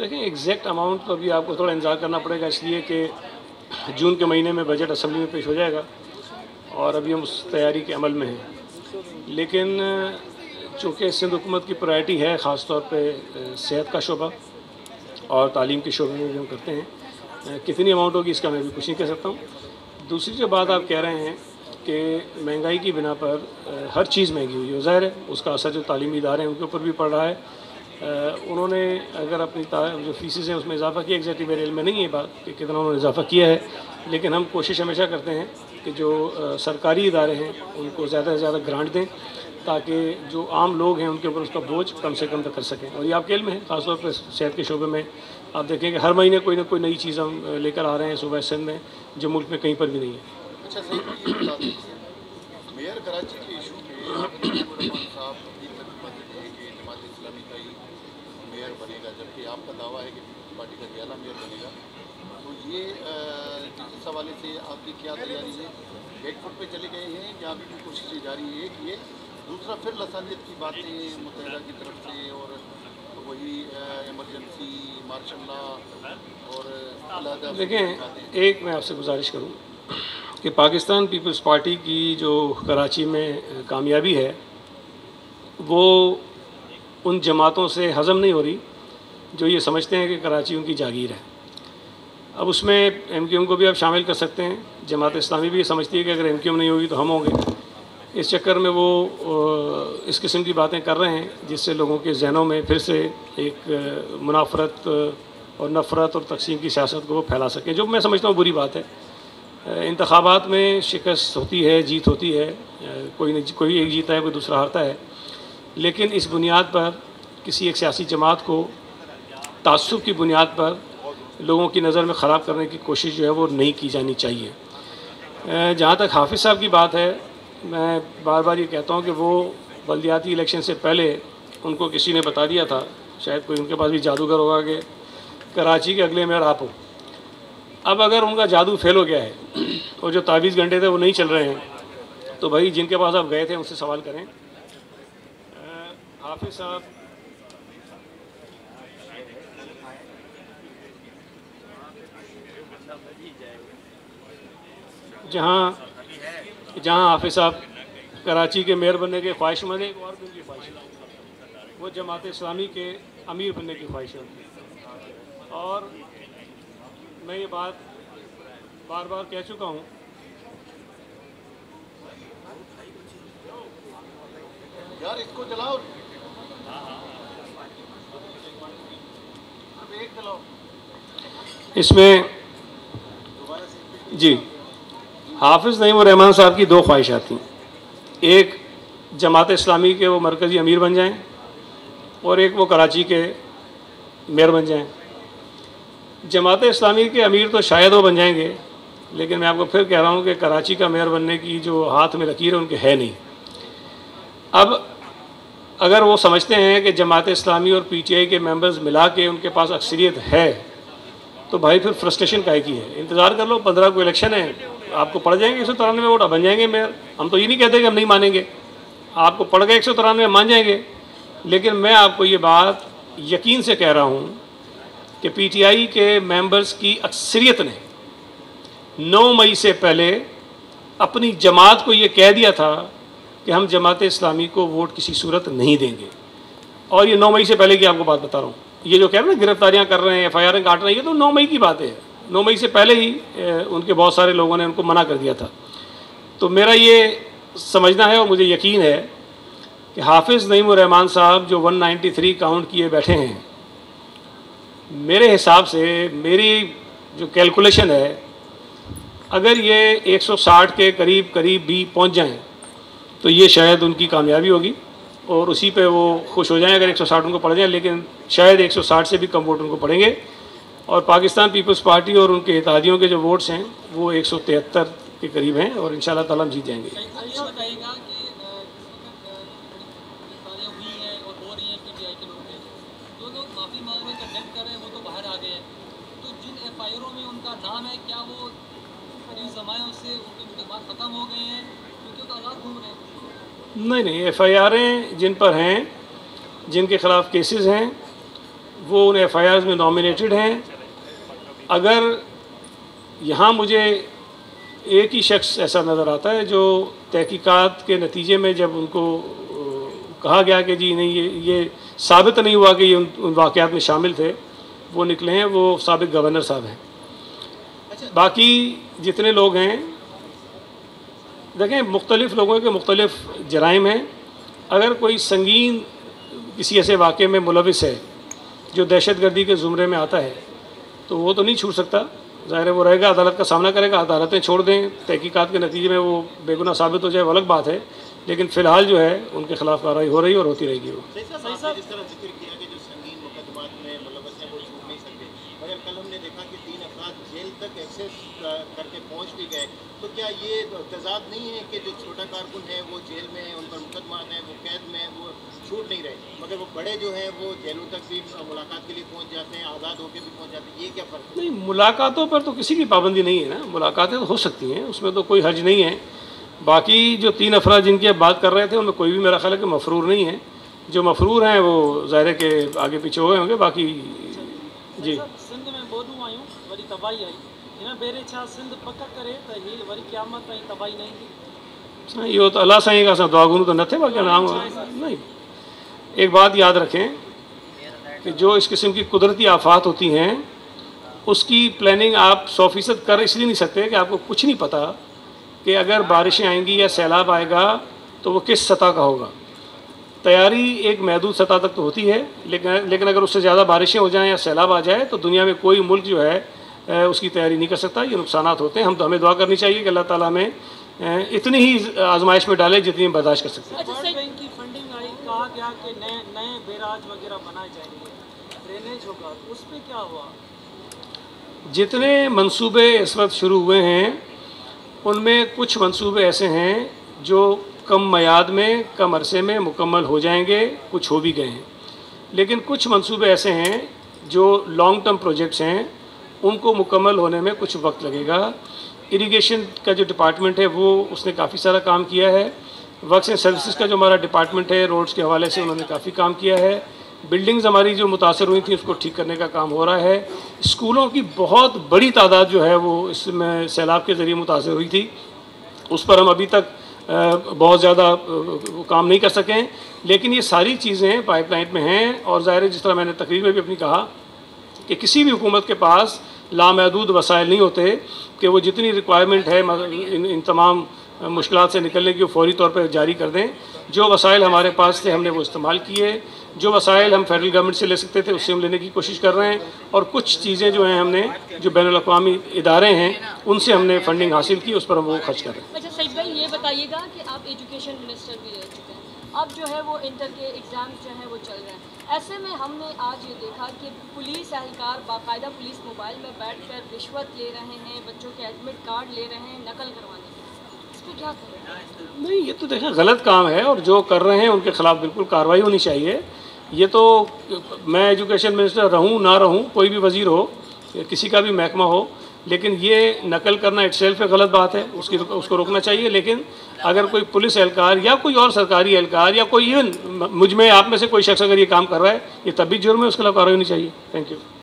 देखें, exact amount तो अभी आपको थोड़ा इंतज़ार करना पड़ेगा, इसलिए कि जून के महीने में बजट असेंबली में पेश हो जाएगा और अभी हम उस तैयारी के अमल में हैं। लेकिन चूँकि सिंध हुकूमत की प्रायोरिटी है ख़ास तौर पे सेहत का शोबा और तालीम के शोबे में भी हम करते हैं। कितनी अमाउंट होगी इसका मैं भी कुछ नहीं कह सकता हूँ। दूसरी जो बात आप कह रहे हैं कि महंगाई की बिना पर हर चीज़ महंगी हुई है, ज़ाहिर है उसका असर जो तालीमी इदारे हैं उनके ऊपर भी पड़ रहा है। उन्होंने अगर अपनी जो फीसेस हैं उसमें इजाफा किया, एग्जैक्टली मेरे इल्म में नहीं है बात कि कितना उन्होंने इजाफा किया है, लेकिन हम कोशिश हमेशा करते हैं कि जो सरकारी इदारे हैं उनको ज़्यादा से ज़्यादा ग्रांट दें ताकि जो आम लोग हैं उनके ऊपर उसका बोझ कम से कम तक कर सकें। और ये आपके इल्म है, ख़ासतौर पर सेहत के शोबे में आप देखें कि हर महीने कोई ना कोई नई चीज़ हम लेकर आ रहे हैं सूबा सिंध में, जो मुल्क में कहीं पर भी नहीं है। अच्छा सही, मेयर कराची के इशू पे साहब जमात इस्लामी का ही मेयर बनेगा, जबकि आपका दावा है कि पार्टी का जियाला मेयर बनेगा, तो ये इस हवाले से आपकी क्या तैयारी है? बैकफुट पे चले गए हैं या अभी भी कोशिशें जारी है? एक ये, दूसरा फिर लसानियत की बातें मुत्तहिदा की तरफ से और वही इमरजेंसी मार्शल लॉ और देखें, एक मैं आपसे गुजारिश करूँ कि पाकिस्तान पीपल्स पार्टी की जो कराची में कामयाबी है वो उन जमातों से हज़म नहीं हो रही जो ये समझते हैं कि कराची उनकी जागीर है। अब उसमें MQM को भी आप शामिल कर सकते हैं। जमात इस्लामी भी ये समझती है कि अगर MQM नहीं होगी तो हम होंगे। इस चक्कर में वो इस किस्म की बातें कर रहे हैं जिससे लोगों के जहनों में फिर से एक मुनाफरत और नफ़रत और तकसीम की सियासत को वो फैला सकें, जो मैं समझता हूँ बुरी बात है। इंतखाबात में शिकस्त होती है, जीत होती है, कोई एक जीता है कोई दूसरा हारता है, लेकिन इस बुनियाद पर किसी एक सियासी जमात को तासुब की बुनियाद पर लोगों की नज़र में ख़राब करने की कोशिश जो है वो नहीं की जानी चाहिए। जहाँ तक हाफिज़ साहब की बात है, मैं बार बार ये कहता हूँ कि वो बल्दियाती इलेक्शन से पहले उनको किसी ने बता दिया था, शायद कोई उनके पास भी जादूगर होगा, कि कराची के अगले मेयर आप हो। अब अगर उनका जादू फेल हो गया है और जो तावीज़ घंटे थे वो नहीं चल रहे हैं, तो भाई जिनके पास आप गए थे उनसे सवाल करें। हाफिज़ साहब जहाँ हाफिज़ साहब कराची के मेयर बनने के ख्वाहिशमंद है, एक और भी उनकी ख्वाहिश है, वो जमात इस्लामी के अमीर बनने की ख्वाहिश है। और मैं ये बात बार बार कह चुका हूँ, यार इसको चलाओ, एक चलाओ इसमें जी हाफिज़ नईम रहमान साहब की दो ख्वाहिशात थी। एक, जमात इस्लामी के वो मरकज़ी अमीर बन जाएं और एक वो कराची के मेयर बन जाएं। जमात इस्लामी के अमीर तो शायद वो बन जाएंगे, लेकिन मैं आपको फिर कह रहा हूँ कि कराची का मेयर बनने की जो हाथ में लकीर है उनके है नहीं। अब अगर वो समझते हैं कि जमात इस्लामी और PTI के मेंबर्स मिला के उनके पास अक्सरियत है, तो भाई फिर फ्रस्ट्रेशन काहे की है? इंतज़ार कर लो, 15 को इलेक्शन है, आपको पड़ जाएंगे 193 वोट, बन जाएंगे मेयर। हम तो ये नहीं कहते कि हम नहीं मानेंगे, आपको पड़ गए 193 मान जाएंगे। लेकिन मैं आपको ये बात यकीन से कह रहा हूँ कि PTI के मेंबर्स की अक्सरियत ने 9 मई से पहले अपनी जमात को ये कह दिया था कि हम जमात इस्लामी को वोट किसी सूरत नहीं देंगे। और ये 9 मई से पहले की आपको बात बता रहा हूँ। ये जो कह रहे हैं ना गिरफ्तारियाँ कर रहे हैं, FIR काट रहे हैं, ये तो 9 मई की बात है। 9 मई से पहले ही उनके बहुत सारे लोगों ने उनको मना कर दिया था। तो मेरा ये समझना है और मुझे यकीन है कि हाफिज़ नईम रहमान साहब जो 193 काउंट किए बैठे हैं, मेरे हिसाब से, मेरी जो कैलकुलेशन है, अगर ये 160 के करीब भी पहुंच जाएं तो ये शायद उनकी कामयाबी होगी और उसी पे वो खुश हो जाएं अगर 160 उनको पड़ जाए। लेकिन शायद 160 से भी कम वोट उनको पड़ेंगे और पाकिस्तान पीपल्स पार्टी और उनके इत्तेहादियों के जो वोट्स हैं वो 173 के करीब हैं और इंशाल्लाह ताला हम जीत जाएंगे। नहीं, FIRें जिन पर हैं, जिनके ख़िलाफ़ केसेस हैं, वो उन FIRs में नॉमिनेटेड हैं। अगर यहाँ मुझे एक ही शख्स ऐसा नज़र आता है जो तहकीकात के नतीजे में जब उनको कहा गया कि जी नहीं ये साबित नहीं हुआ कि ये उन वाक़यात में शामिल थे, वो निकले हैं, वो साबिक गवर्नर साहब हैं। बाकी जितने लोग हैं, देखें मुख्तलिफ़ लोगों के मुख्तलिफ़ जराइम हैं। अगर कोई संगीन किसी ऐसे वाक़े में मुलविस है जो दहशतगर्दी के ज़ुमरे में आता है तो वो तो नहीं छूट सकता, ज़ाहिर है वो रहेगा, अदालत का सामना करेगा। अदालतें छोड़ दें, तहकीकात के नतीजे में वो बेगुनाह साबित हो जाए, वो अलग बात है, लेकिन फ़िलहाल जो है उनके खिलाफ कार्रवाई हो रही है और होती रहेगी। वो जिस तरह जिक्र किया कि जो संगीन मुकदमात में मुलव्वस हैं वो छूट नहीं सकते, मगर कल हमने देखा कि 3 अफराद जेल तक एक्सेस करके पहुंच भी गए, तो क्या ये तजाद नहीं है कि जो छोटा कारकुन है वो जेल में है, उन पर मुकदमात हैं, वो कैद में है, वो छूट नहीं रहे, मगर वो बड़े जो हैं वो जेलों तक भी मुलाकात के लिए पहुंच जाते हैं, आज़ाद होकर भी पहुंच जाते हैं, ये क्या फ़र्क है? नहीं, मुलाकातों पर तो किसी की पाबंदी नहीं है ना, मुलाकातें तो हो सकती हैं, उसमें तो कोई हर्ज नहीं है। बाकी जो 3 अफराद जिनकी आप बात कर रहे थे उनमें कोई भी मेरा ख्याल है कि मफरूर नहीं है। जो मफरूर हैं वो ज़ाहिर है कि आगे पीछे हुए होंगे। बाकी जी सिंध में बोधू आयूं वरी तबाही आई, इन बेरे छा सिंध पक करे त ही वरी क़यामत ताईं तबाही न ईंदी? साईं इहो त अलाह साईं खां असां दुआ घुरूं त न थे, बाक़ी नाम नहीं। एक बात याद रखें कि जो इस किस्म की कुदरती आफात होती हैं उसकी प्लानिंग आप 100% कर इसलिए नहीं सकते कि आपको कुछ नहीं पता कि अगर बारिशें आएंगी या सैलाब आएगा तो वो किस सतह का होगा। तैयारी एक महदूद सतह तक तो होती है, लेकिन अगर उससे ज़्यादा बारिशें हो जाएं या सैलाब आ जाए तो दुनिया में कोई मुल्क जो है उसकी तैयारी नहीं कर सकता। ये नुकसानात होते हैं। हमें दुआ करनी चाहिए कि अल्लाह ताला में इतनी ही आजमाइश में डाले जितनी हम बर्दाश्त कर सकते हैं। वर्ल्ड बैंक की फंडिंग आई, कहा गया कि नए बैराज वगैरह बनाए जाएंगे, ड्रेनेज होगा, उस पर क्या हुआ? जितने मंसूबे इस वक्त शुरू हुए हैं उनमें कुछ मंसूबे ऐसे हैं जो कम मियाद में, कम अरसे में मुकम्मल हो जाएंगे, कुछ हो भी गए हैं। लेकिन कुछ मंसूबे ऐसे हैं जो लॉन्ग टर्म प्रोजेक्ट्स हैं, उनको मुकम्मल होने में कुछ वक्त लगेगा। इरिगेशन का जो डिपार्टमेंट है वो उसने काफ़ी सारा काम किया है। वर्क्स एंड सर्विसेज का जो हमारा डिपार्टमेंट है रोड्स के हवाले से उन्होंने काफ़ी काम किया है। बिल्डिंग्स हमारी जो मुतासर हुई थी उसको ठीक करने का काम हो रहा है। स्कूलों की बहुत बड़ी तादाद जो है वो इसमें सैलाब के ज़रिए मुतासर हुई थी, उस पर हम अभी तक बहुत ज़्यादा काम नहीं कर सके हैं, लेकिन ये सारी चीज़ें पाइपलाइन में हैं। और ज़ाहिर है जिस तरह मैंने तकरीर में भी अपनी कहा कि किसी भी हुकूमत के पास लामहदूद वसाइल नहीं होते कि वो जितनी रिक्वायरमेंट है इन तमाम मुश्किलात से निकलने की वो फौरी तौर पर जारी कर दें। जो वसाइल हमारे पास थे हमने वो इस्तेमाल किए, जो वसाइल हम फेडरल गवर्नमेंट से ले सकते थे उससे हम लेने की कोशिश कर रहे हैं, और कुछ चीज़ें जो हैं हमने जो बैनुल-अक़वामी इदारे हैं उनसे हमने फंडिंग हासिल की, उस पर हम वो खर्च कर रहे हैं। अच्छा सईद भाई, ये बताइएगा कि आप एजुकेशन मिनिस्टर भी रह चुके हैं, अब जो है वो इंटर के एग्ज़ाम्स जो हैं वो चल रहे हैं। ऐसे में हमने आज ये देखा कि पुलिस एहलकार बाकायदा पुलिस मोबाइल में बैठ कर रिश्वत ले रहे हैं, बच्चों के एडमिट कार्ड ले रहे हैं नकल करवाने के। इस पर क्या करें? नहीं, ये तो देखें गलत काम है और जो कर रहे हैं उनके खिलाफ बिल्कुल कार्रवाई होनी चाहिए। ये तो मैं एजुकेशन मिनिस्टर रहूं ना रहूं, कोई भी वज़ीर हो, किसी का भी महकमा हो, लेकिन ये नकल करना इटसेल्फ गलत बात है, उसको रोकना चाहिए। लेकिन अगर कोई पुलिस एहलकार या कोई और सरकारी एहलकार या कोई इवन मुझ में आप में से कोई शख्स अगर ये काम कर रहा है, ये तब भी जुर्म है, उसके खिलाफ कार्रवाई होनी चाहिए। Thank you.